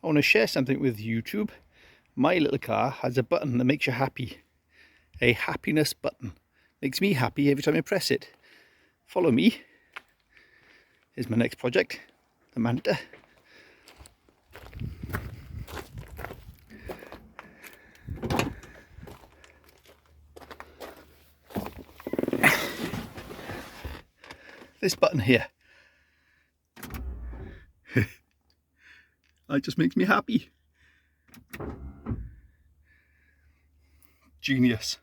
I want to share something with YouTube. My little car has a button that makes you happy. A happiness button. Makes me happy every time I press it. Follow me. Here's my next project, the Manta. This button here. It just makes me happy. Genius.